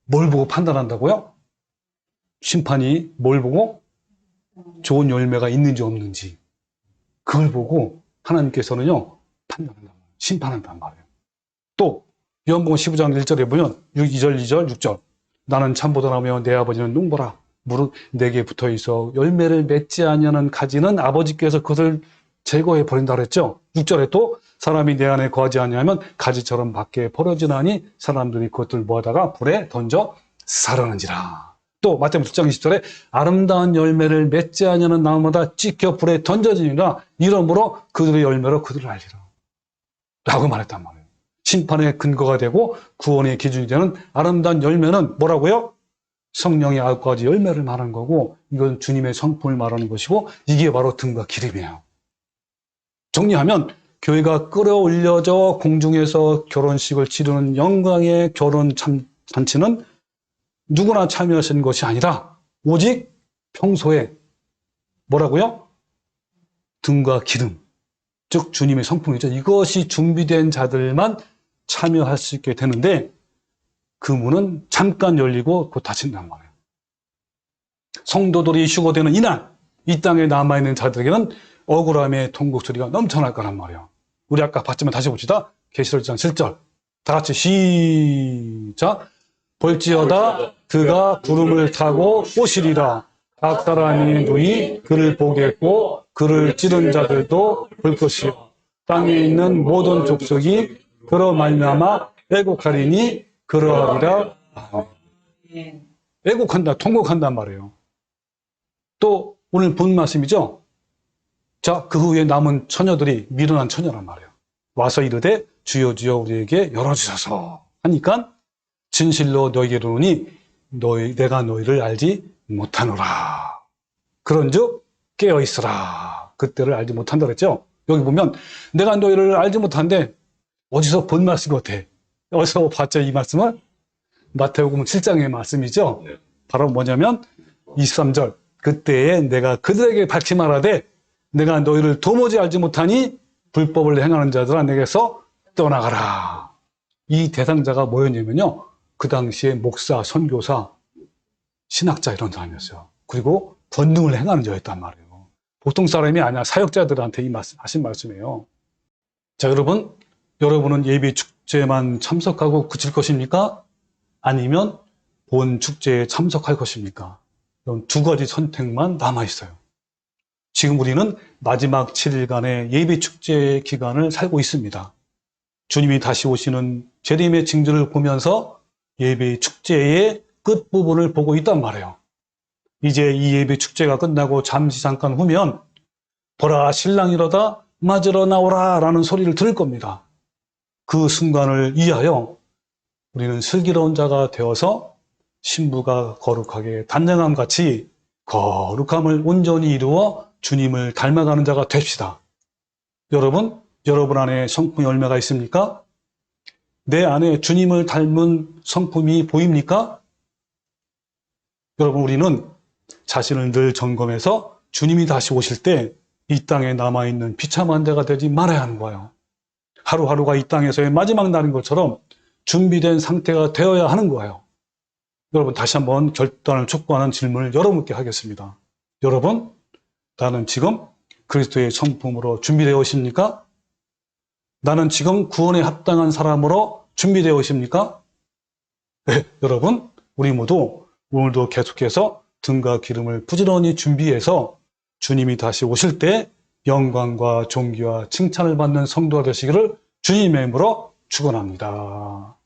[SPEAKER 1] 뭘 보고 판단한다고요? 심판이 뭘 보고? 좋은 열매가 있는지 없는지. 그걸 보고 하나님께서는요, 판단한단 말이에요. 심판한단 말이에요. 또 요한복음 15장 1절에 보면 2절, 2절, 6절 나는 참보다라며 내 아버지는 농부라. 무릇 내게 붙어 있어 열매를 맺지 아니하는 가지는 아버지께서 그것을 제거해 버린다 그랬죠. 6절에 또 사람이 내 안에 거하지 아니하면 가지처럼 밖에 버려지나니 사람들이 그것들 모아다가 불에 던져 사르는지라. 또 마태복음 7장 20절에 아름다운 열매를 맺지 아니하는 나무마다 찢겨 불에 던져지니라. 이러므로 그들의 열매로 그들을 알리라 라고 말했단 말이에요. 심판의 근거가 되고 구원의 기준이 되는 아름다운 열매는 뭐라고요? 성령의 9가지 열매를 말하는 거고, 이건 주님의 성품을 말하는 것이고, 이게 바로 등과 기름이에요. 정리하면 교회가 끌어올려져 공중에서 결혼식을 치르는 영광의 결혼 잔치는 누구나 참여하시는 것이 아니라 오직 평소에 뭐라고요? 등과 기름, 즉 주님의 성품이죠. 이것이 준비된 자들만 참여할 수 있게 되는데 그 문은 잠깐 열리고 곧 닫힌단 말이에요. 성도들이 휴거되는 이날, 이 땅에 남아있는 자들에게는 억울함의 통곡 소리가 넘쳐날 거란 말이에요. 우리 아까 봤지만 다시 봅시다. 계시록 1장 7절. 다 같이 시작. 볼지어다 그가 구름을 타고 오시리라. 각 사람의 눈이 그를 보겠고 그를 찌른 자들도 볼 것이요. 땅에 있는 모든 족속이 그로 말미암아 애곡하리니 그러하리라. 애곡한다, 통곡한단 말이에요. 또 오늘 본 말씀이죠. 자, 그 후에 남은 처녀들이 미련한 처녀란 말이에요. 와서 이르되 주여 주여 우리에게 열어주소서 하니까 진실로 너희에게 이르노니 내가 너희를 알지 못하노라. 그런즉 깨어있으라. 그때를 알지 못한다 그랬죠. 여기 보면 내가 너희를 알지 못한데 어디서 본 말씀 같아. 어디서 봤죠 이 말씀은? 마태복음 7장의 말씀이죠. 바로 뭐냐면 23절. 그때에 내가 그들에게 밝히 말하되 내가 너희를 도무지 알지 못하니 불법을 행하는 자들아 내게서 떠나가라. 이 대상자가 뭐였냐면요. 그 당시에 목사, 선교사, 신학자 이런 사람이었어요. 그리고 권능을 행하는 자였단 말이에요. 보통 사람이 아니라 사역자들한테 이 말씀, 하신 말씀이에요. 자, 여러분은 예배 축제만 참석하고 그칠 것입니까? 아니면 본 축제에 참석할 것입니까? 이런 두 가지 선택만 남아있어요. 지금 우리는 마지막 7일간의 예배 축제 기간을 살고 있습니다. 주님이 다시 오시는 재림의 징조를 보면서 예배 축제의 끝부분을 보고 있단 말이에요. 이제 이 예배 축제가 끝나고 잠깐 후면 보라 신랑이로다 맞으러 나오라 라는 소리를 들을 겁니다. 그 순간을 위하여 우리는 슬기로운 자가 되어서 신부가 거룩하게 단장함 같이 거룩함을 온전히 이루어 주님을 닮아가는 자가 됩시다. 여러분 안에 성품 열매가 있습니까? 내 안에 주님을 닮은 성품이 보입니까? 여러분, 우리는 자신을 늘 점검해서 주님이 다시 오실 때 이 땅에 남아있는 비참한 자가 되지 말아야 하는 거예요. 하루하루가 이 땅에서의 마지막 날인 것처럼 준비된 상태가 되어야 하는 거예요. 여러분, 다시 한번 결단을 촉구하는 질문을 여러분께 하겠습니다. 여러분, 나는 지금 그리스도의 성품으로 준비되어 있습니까? 나는 지금 구원에 합당한 사람으로 준비되어 있습니까? 네, 여러분, 우리 모두 오늘도 계속해서 등과 기름을 부지런히 준비해서 주님이 다시 오실 때 영광과 존귀와 칭찬을 받는 성도가 되시기를 주님의 이름으로 축원합니다.